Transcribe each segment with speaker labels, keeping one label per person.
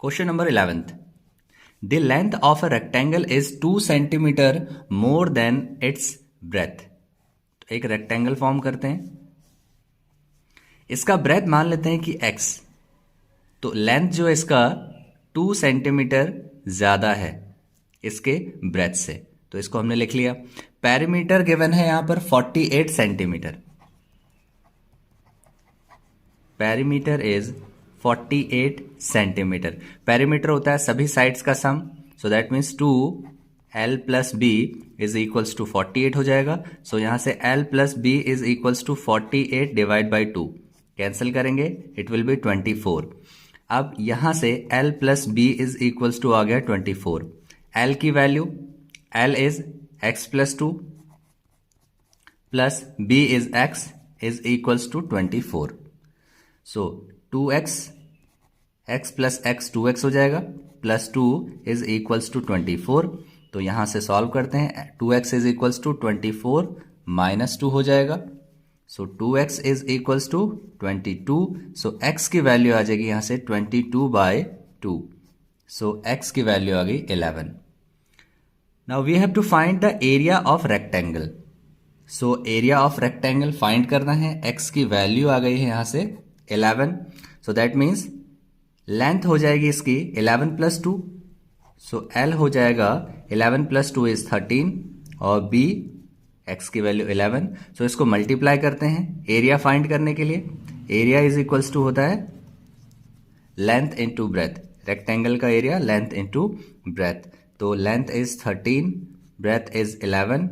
Speaker 1: Question number 11th. The length of a rectangle is 2 centimeter more than its breadth. तो एक rectangle form करते हैं, इसका breath मान लेते हैं कि x. तो लेंथ जो है इसका 2 सेंटीमीटर ज्यादा है इसके ब्रेथ से, तो इसको हमने लिख लिया. पेरीमीटर गिवन है यहां पर 48 centimetre. Perimeter is 48 centimetre. Perimeter होता है सभी साइड्स का sum, so that means 2l plus B is equals to 48 हो जाएगा. सो यहां से l plus B is equals to 48 divide by 2 cancel करेंगे, इट विल बी 24. अब यहां से l plus B is equals to आ गया 24. l की value l is x plus 2 plus b is x is equals to 24. So 2x x plus x 2x हो जाएगा plus 2 is equals to 24. तो यहां से सॉल्व करते हैं. 2x is equals to 24 minus 2 हो जाएगा. So 2x is equals to 22. So x की वैल्यू आ जाएगी यहां से 22 बाय 2. सो x की वैल्यू आ गई 11. Now we have to find the area of rectangle. So area of rectangle find करना है. x की वैल्यू आ गई है यहां से 11. सो दैट मीन्स लेंथ हो जाएगी इसकी 11 प्लस 2. सो L हो जाएगा 11 प्लस 2 इज 13 और B x की वैल्यू 11. सो इसको मल्टीप्लाई करते हैं एरिया फाइंड करने के लिए. एरिया इज इक्वल्स टू होता है लेंथ इनटू ब्रेथ. रेक्टेंगल का एरिया लेंथ इनटू ब्रेथ. तो length is 13, breadth is 11.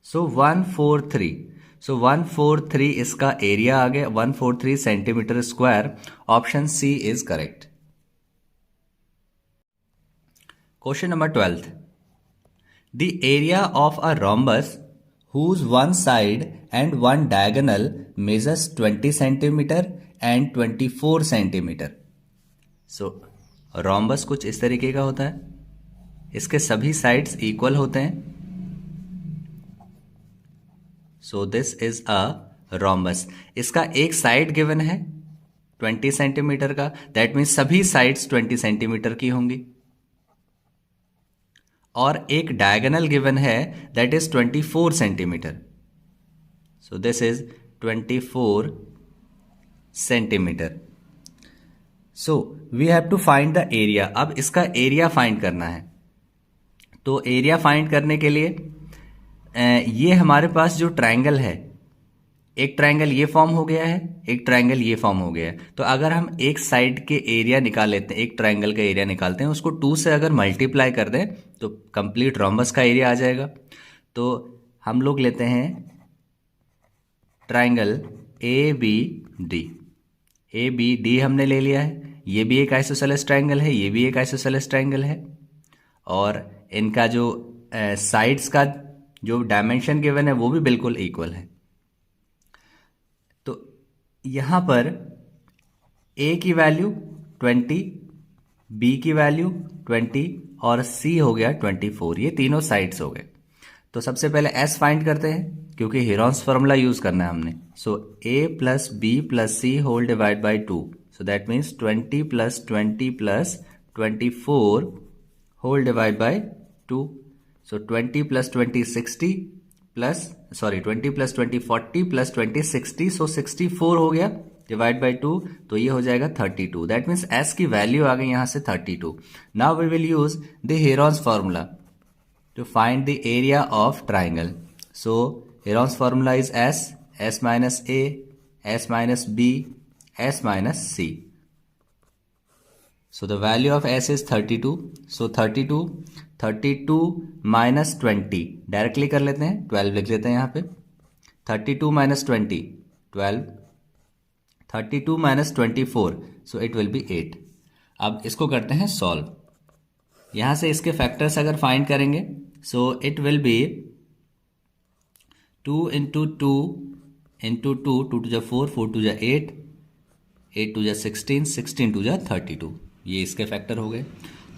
Speaker 1: So 143. So 143 इसका एरिया आ गया 143 centimetre square. Option C is correct. Question number 12th. The area of a rhombus whose one side and one diagonal measures 20 centimeter and 24 centimeter. So rhombus कुछ इस तरीके का होता है, इसके सभी साइड्स इक्वल होते हैं. So this is a rhombus. इसका एक साइड गिवन है 20 सेंटीमीटर का, दैट मीन्स सभी साइड्स 20 सेंटीमीटर की होंगी. और एक डायगोनल गिवन है that is 24 centimetre. So this is 24 centimetre. So we have to find the area. अब इसका एरिया फाइंड करना है. तो एरिया फाइंड करने के लिए ये हमारे पास जो ट्रायंगल है, एक ट्रायंगल ये फॉर्म हो गया है, एक ट्रायंगल ये फॉर्म हो गया है. तो अगर हम एक साइड के एरिया निकाल लेते हैं, एक ट्रायंगल का एरिया निकालते हैं, उसको 2 से अगर मल्टीप्लाई कर दें तो कंप्लीट रोम्बस का एरिया आ जाएगा. तो हम लोग लेते हैं triangle A B D. A B D हमने ले लिया है. ये भी एक आइसोसेलेस ट्रायंगल है, ये भी एक आइसोसेलेस ट्रायंगल है. और इनका जो साइड्स का जो डायमेंशन गिवन है वो भी बिल्कुल इक्वल है. तो यहां पर ए की वैल्यू 20, बी की वैल्यू 20 और सी हो गया 24. ये तीनों साइड्स हो गए. तो सबसे पहले एस फाइंड करते हैं क्योंकि हीरोन्स फॉर्मूला यूज करना है हमने. So A plus B plus C whole divide by 2. So that means 20 plus 20 plus 24 whole divide by 2. So 20 plus 20 60 plus 20 plus 20 40 plus 20 60. So 64 हो गया डिवाइड बाई 2. तो ये हो जाएगा 32. दैट मीन्स S की वैल्यू आ गई यहां से 32. Now we will use the Heron's formula to find the area of triangle. So Heron's formula is S minus A, S minus B, S minus C. So the value of S is 32. So 32 minus 20 directly कर लेते हैं, 12 लिख लेते हैं यहाँ पे. 32 minus 20 12. 32 minus 24 so it will B 8. अब इसको करते हैं सॉल्व. यहां से इसके फैक्टर्स अगर फाइंड करेंगे so it will be 2 into 2 into 2, 2 टू जा 4, 4 टू जा 8, 8 टू जा 16, 16 टू जा 32. ये इसके फैक्टर हो गए.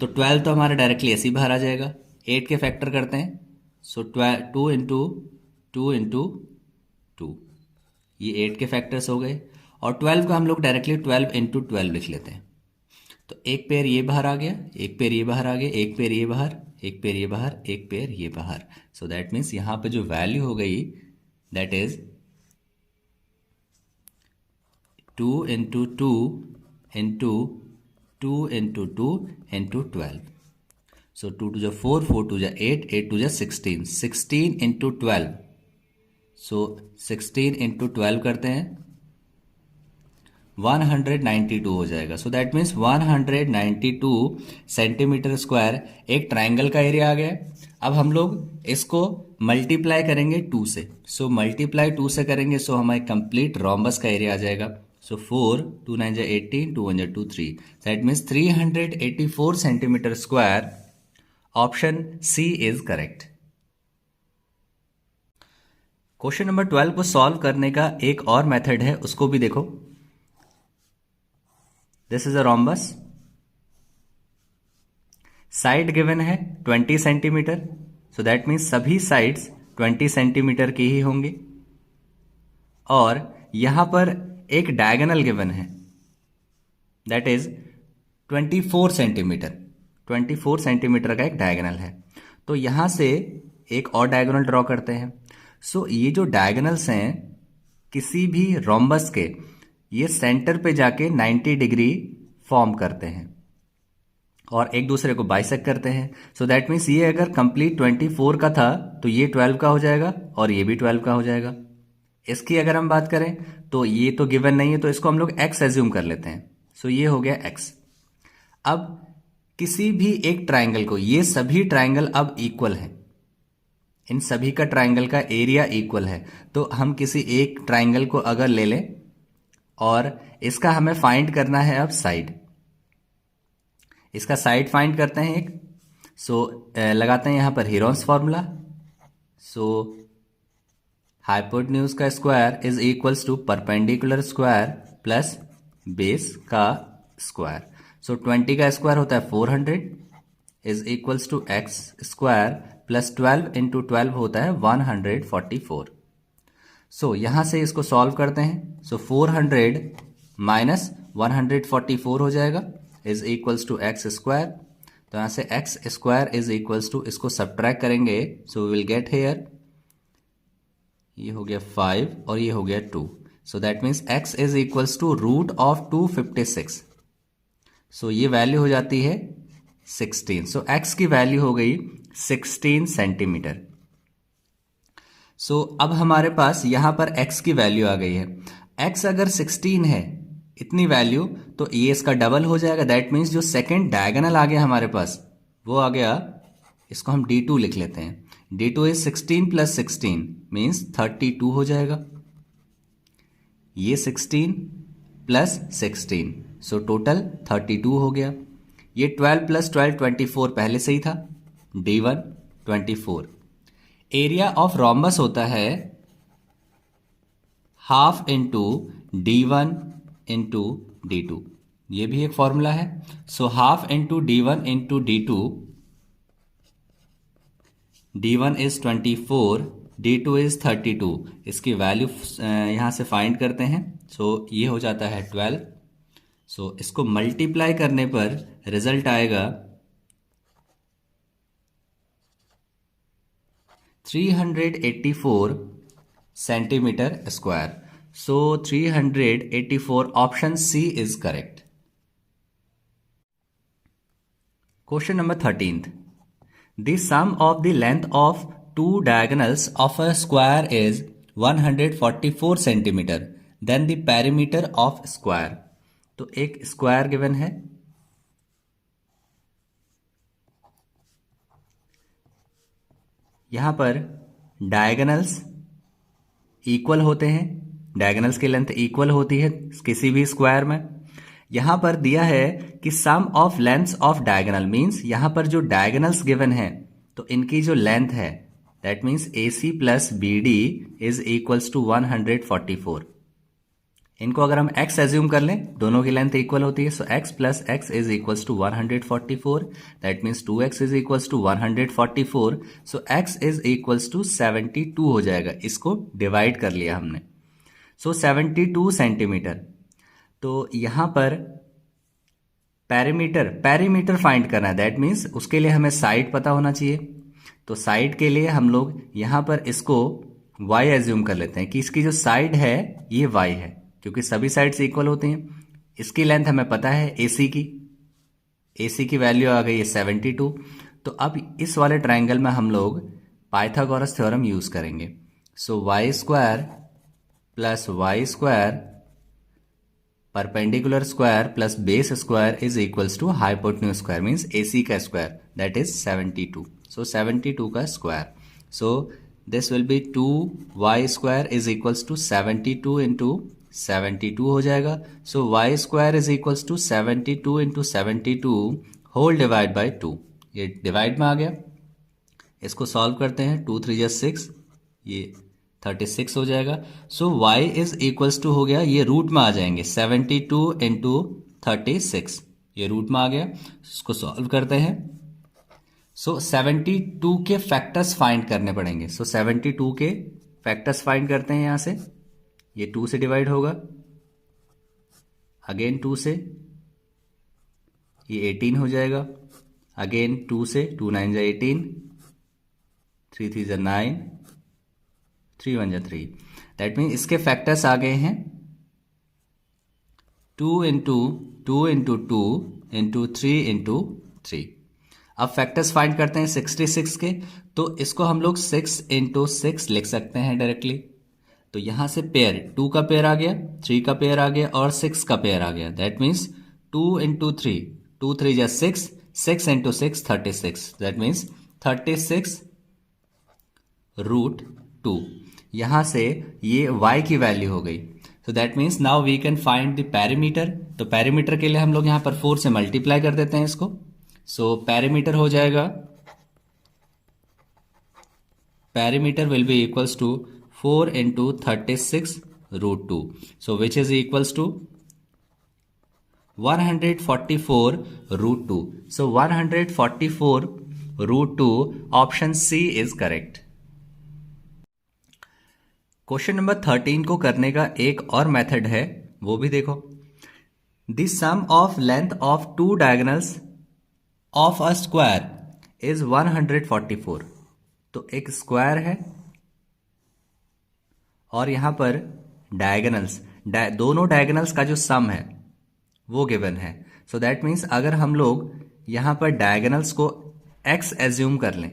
Speaker 1: तो 12 तो हमारा डायरेक्टली ऐसे ही बाहर आ जाएगा. 8 के फैक्टर करते हैं. सो 2 इंटू 2 इंटू 2, ये 8 के फैक्टर्स हो गए. और 12 को हम लोग डायरेक्टली 12 इंटू 12 लिख लेते हैं। तो एक पेयर ये बाहर आ गया, एक पेयर ये बाहर आ गया, एक पेयर ये बाहर, एक पेयर ये बाहर, एक पेयर ये बाहर। सो दैट मीन्स यहाँ पे जो वैल्यू हो गई that is 2 into 2 into 2 into 2 into 12। So 2 टू जा 4, 4 टू जा 8, 8 टू जा 16, 16 इंटू 12। सो 16 इंटू 12 करते हैं 192 हो जाएगा। सो दैट मीन्स 192 सेंटीमीटर स्क्वायर एक ट्राइंगल का एरिया आ गया। अब हम लोग इसको मल्टीप्लाई करेंगे 2 से। सो मल्टीप्लाई 2 से करेंगे सो हमारे कंप्लीट रोम्बस का एरिया आ जाएगा। सो 4 2 9 जा 18, 2 1 जा 2 3, that means 384 centimetre square. Option C is correct. Question number 12 को सॉल्व करने का एक और मेथड है, उसको भी देखो। This is a rhombus, side given है 20 सेंटीमीटर। सो दैट मीन्स सभी साइड्स 20 सेंटीमीटर की ही होंगी। और यहां पर एक डायगोनल गिवन है दैट इज 24 सेंटीमीटर। 24 सेंटीमीटर का एक डायगोनल है। तो यहां से एक और डायगोनल ड्रॉ करते हैं। सो ये जो डायगोनल्स हैं किसी भी रोम्बस के, ये सेंटर पे जाके 90 डिग्री फॉर्म करते हैं और एक दूसरे को बाइसेक्ट करते हैं। सो दैट मीन्स ये अगर कंप्लीट 24 का था तो ये 12 का हो जाएगा और ये भी 12 का हो जाएगा। इसकी अगर हम बात करें तो ये तो गिवन नहीं है, तो इसको हम लोग x एज्यूम कर लेते हैं। सो ये हो गया x। अब किसी भी एक ट्राइंगल को, ये सभी ट्राइंगल अब इक्वल हैं, इन सभी का ट्राइंगल का एरिया इक्वल है। तो हम किसी एक ट्राइंगल को अगर ले लें और इसका हमें फाइंड करना है अब साइड, इसका साइड फाइंड करते हैं एक। सो लगाते हैं यहां पर हीरोन्स फॉर्मूला। सो हाइपोटेन्यूज का square is equals to perpendicular square plus base का स्क्वायर। सो 20 का स्क्वायर होता है 400 is equals to x square plus 12 into 12 होता है 144। सो यहां से इसको सॉल्व करते हैं। सो 400 माइनस 144 हो जाएगा is equals to x square. तो यहां से x square is equals to, इसको सब्ट्रैक्ट करेंगे so we will get here, ये हो गया 5 और ये हो गया 2। So that means x is equals to root of 256। So ये वैल्यू हो जाती है 16। सो x की वैल्यू हो गई 16 सेंटीमीटर। सो अब हमारे पास यहां पर x की वैल्यू आ गई है। x अगर 16 है इतनी वैल्यू, तो ये इसका डबल हो जाएगा। दैट मीन्स जो सेकेंड डायगोनल आ गया हमारे पास वो आ गया, इसको हम D2 लिख लेते हैं। D2 इज 16 प्लस 16 मीन्स 32 हो जाएगा। ये 16 प्लस 16 सो टोटल 32 हो गया। ये 12 प्लस 12 24 पहले से ही था, D1 24। एरिया ऑफ रोम्बस होता है half into D1 into D2, ये भी एक फॉर्मूला है। सो half into D1 into D2, D1 is 24, D2 is 32। इसकी वैल्यू यहां से फाइंड करते हैं। सो ये हो जाता है 12। सो इसको मल्टीप्लाई करने पर रिजल्ट आएगा 384 centimetre square. So 384, option C is correct. Question number 13th, the sum of the length of two diagonals of a square is 144 centimeter, then the perimeter of square। तो एक स्क्वायर गिवन है, यहां पर diagonals equal होते हैं, diagonals की length equal होती है किसी भी स्क्वायर में। यहां पर दिया है कि sum of lengths of diagonal means यहां पर जो डायगोनल्स गिवन है तो इनकी जो लेंथ है that means AC plus BD is equals to 144। इनको अगर हम x एज्यूम कर लें, दोनों की लेंथ इक्वल होती है। So x plus x is equals to 144, that means 2x is equals to 144। So x is equals to 72 हो जाएगा। इसको डिवाइड कर लिया हमने। So 72 centimetre. तो यहाँ पर पेरीमीटर फाइंड करना है, दैट मीन्स उसके लिए हमें साइड पता होना चाहिए। तो साइड के लिए हम लोग यहाँ पर इसको y एज्यूम कर लेते हैं कि इसकी जो साइड है ये y है, क्योंकि सभी साइड्स इक्वल होती हैं। इसकी लेंथ हमें पता है AC की वैल्यू आ गई है 72। तो अब इस वाले ट्राइंगल में हम लोग पाइथागोरस थ्योरम यूज करेंगे। So Y square plus Y square perpendicular square plus base square is equals to hypotenuse square, means AC का स्क्वायर, दैट इज 72। सो 72 का square. So this will be 2y square is equals to 72 into 72 हो जाएगा। So y square is equals to 72 into 72 whole divide by 2। ये divide में आ गया, इसको solve करते हैं। 2 3 जा 6, ये 36 हो जाएगा। So y is equals to हो गया, ये रूट में आ जाएंगे 72 इंटू 36, ये रूट में आ गया। इसको सॉल्व करते हैं। सो 72 के फैक्टर्स फाइंड करने पड़ेंगे। सो 72 के फैक्टर्स फाइंड करते हैं। यहां से ये 2 से डिवाइड होगा, अगेन 2 से, ये 18 हो जाएगा, अगेन 2 से, 2 9 जा 18, 3 3 जा 9, 3 1 जा 3। दैट मीन इसके फैक्टर्स आ गए हैं 2 इंटू 2 इंटू 2 इंटू 3 इंटू 3। अब फैक्टर्स फाइंड करते हैं 66 के, तो इसको हम लोग 6 इंटू 6 लिख सकते हैं डायरेक्टली। तो यहां से पेयर 2 का पेयर आ गया, 3 का पेयर आ गया और 6 का पेयर आ गया। दैट मीन्स 2 इंटू 3, 2 3 जा 6, 6 इंटू 6 36। That means 36 root 2। यहां से ये y की वैल्यू हो गई। तो that means now we can find the perimeter. तो पेरीमीटर के लिए हम लोग यहां पर 4 से मल्टीप्लाई कर देते हैं इसको। सो पेरीमीटर हो जाएगा, perimeter will be equals to 4 into 36 root 2। So which is equals to 144 root 2। So 144 root 2, option C is correct. Question number 13 को करने का एक और मेथड है, वो भी देखो। The sum of length of 2 diagonals of a square is 144। तो एक स्क्वायर है और यहां पर डायगोनल्स, दोनों डायगोनल्स का जो सम है वो गिवन है। सो दैट मीन्स अगर हम लोग यहां पर डायगोनल्स को x एज्यूम कर लें,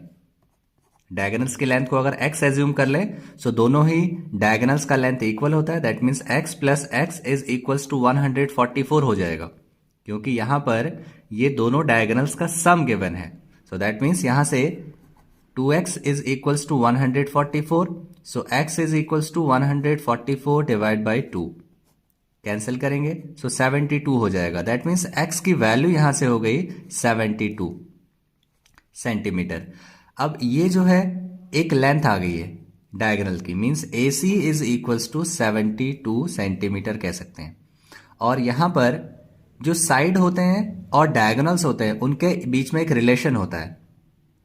Speaker 1: डायगोनल्स की लेंथ को अगर x एज्यूम कर लें, सो दोनों ही डायगोनल्स का लेंथ इक्वल होता है। That means x plus x is equals to 144 हो जाएगा, क्योंकि यहां पर ये दोनों डायगोनल्स का सम गिवन है। सो दैट मीन्स यहां से 2x is equals to 144। So x is equals to 144 divide by 2, cancel करेंगे, सो 72 हो जाएगा। दैट मीन्स x की वैल्यू यहां से हो गई 72 सेंटीमीटर। अब ये जो है एक लेंथ आ गई है डायगोनल की, means AC is equals to 72 centimetre कह सकते हैं। और यहां पर जो साइड होते हैं और डायगोनल्स होते हैं उनके बीच में एक रिलेशन होता है।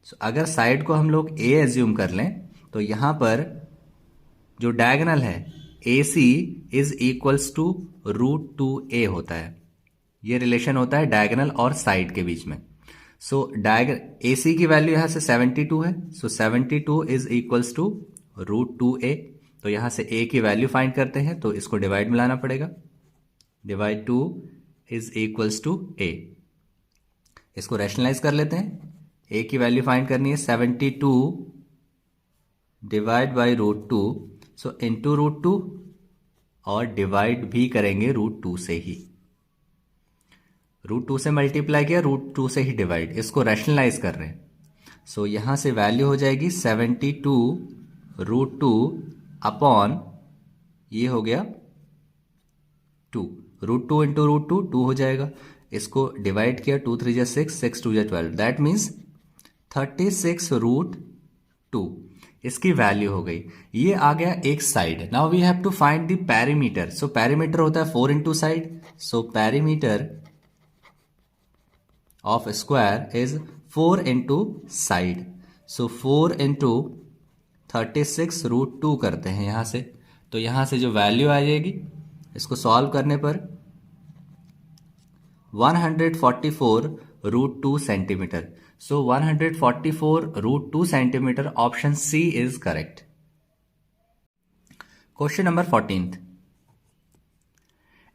Speaker 1: So, अगर साइड को हम लोग A एज्यूम कर लें, तो यहां पर जो डायगोनल है AC is equals to root 2A होता है। ये रिलेशन होता है डायगोनल और साइड के बीच में। सो AC की वैल्यू यहां से 72 है। So 72 is equals to root 2A। तो यहां से A की वैल्यू फाइंड करते हैं, तो इसको डिवाइड में लाना पड़ेगा। Divide 2 is equals to A। इसको रैशनलाइज कर लेते हैं। A की वैल्यू फाइंड करनी है 72 divide by root 2। So into root 2 और डिवाइड भी करेंगे रूट 2 से ही। रूट 2 से मल्टीप्लाई किया, रूट 2 से ही डिवाइड, इसको रैशनलाइज कर रहे हैं। सो यहां से वैल्यू हो जाएगी 72 रूट 2 अपॉन, ये हो गया 2, रूट 2 इंटू रूट 2, 2 हो जाएगा। इसको डिवाइड किया, 2 3 जा 6, 6 2 जा 12। दैट मीन्स 36 रूट 2 इसकी वैल्यू हो गई। ये आ गया एक side. Now we have to find the perimeter. So perimeter होता है 4 into side. So perimeter of square is 4 into side. So 4 into 36 root 2 करते हैं यहां से। तो यहाँ से जो वैल्यू आ जाएगी इसको सॉल्व करने पर 144√2 centimetre. So 144√2 centimetre, option C is correct. Question number 14th.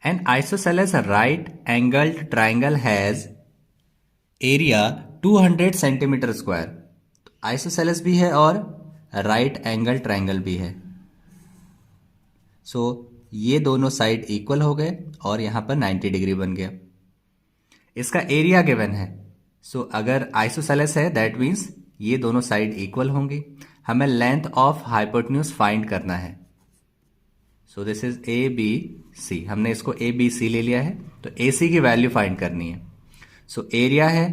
Speaker 1: An isosceles right angled triangle has area 200 centimetre square. Isosceles भी है और राइट एंगल ट्रायंगल भी है. सो ये दोनों साइड इक्वल हो गए और यहाँ पर 90 डिग्री बन गया. इसका एरिया गिवन है. सो अगर आइसोसेलेस है दैट मीन्स ये दोनों साइड इक्वल होंगी. हमें लेंथ ऑफ हाइपोटेन्यूज फाइंड करना है. So this is A B C. हमने इसको ए बी सी ले लिया है, तो ए सी की वैल्यू फाइंड करनी है. सो एरिया है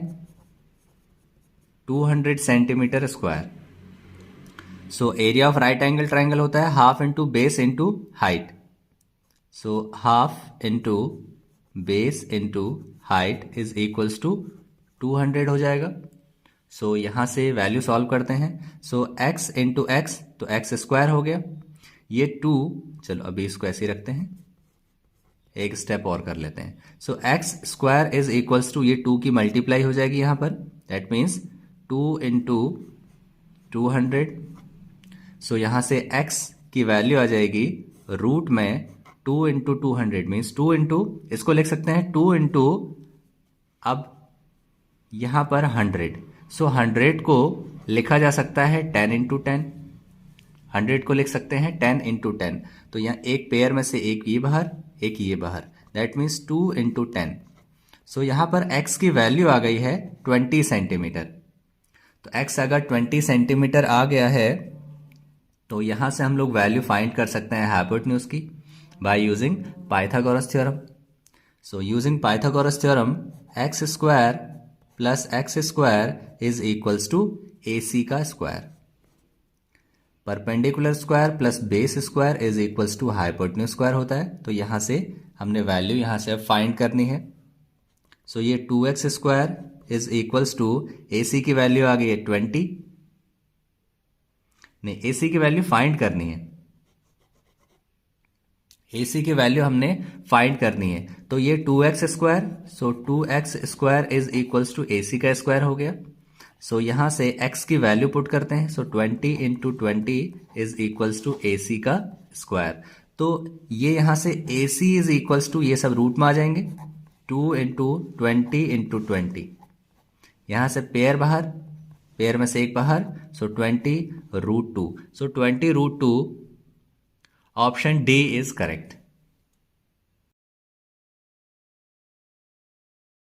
Speaker 1: 200 centimetre square. So area of right angle triangle होता है half into base into height. So half into base into height is equals to 200 हो जाएगा. सो यहां से वैल्यू सॉल्व करते हैं. सो x इंटू एक्स, तो एक्स स्क्वायर हो गया. ये 2, चलो अभी इसको ऐसे ही रखते हैं, एक स्टेप और कर लेते हैं. So X square is equals to, ये 2 की मल्टीप्लाई हो जाएगी यहां पर. That means 2 into 200. सो यहां से x की वैल्यू आ जाएगी रूट में 2 इंटू 200 मीन्स 2 इंटू, इसको लिख सकते हैं 2 इंटू, अब यहां पर 100. सो 100 को लिखा जा सकता है 10 इंटू 10. 100 को लिख सकते हैं 10 इंटू 10. तो यहाँ एक पेयर में से एक ये बाहर, एक ये बाहर. That means 2 into 10. सो यहाँ पर x की वैल्यू आ गई है 20 सेंटीमीटर. तो x अगर 20 सेंटीमीटर आ गया है तो यहाँ से हम लोग वैल्यू फाइंड कर सकते हैं हाइपोटेन्यूज की by using Pythagoras theorem. So using Pythagoras theorem X square plus X square is equals to A C का square. Perpendicular square plus base square is equals to hypotenuse square होता है. तो यहां से हमने वैल्यू यहां से फाइंड करनी है. सो ये 2x square is equals to, A C की वैल्यू आ गई है 20. नहीं, ए सी की वैल्यू फाइंड करनी है. ए सी की वैल्यू हमने फाइंड करनी है. तो ये 2x square, so 2x square is equals to A C का स्क्वायर हो गया. सो यहां से x की वैल्यू पुट करते हैं. सो 20 into 20 is equals to A C का स्क्वायर. तो ये यहां से ए सी इज इक्वल्स टू, ये सब रूट में आ जाएंगे, 2 इंटू 20 इंटू 20. यहां से पेयर बाहर, पेयर में से एक बाहर. So 20 root 2. So 20 root 2, option D is correct.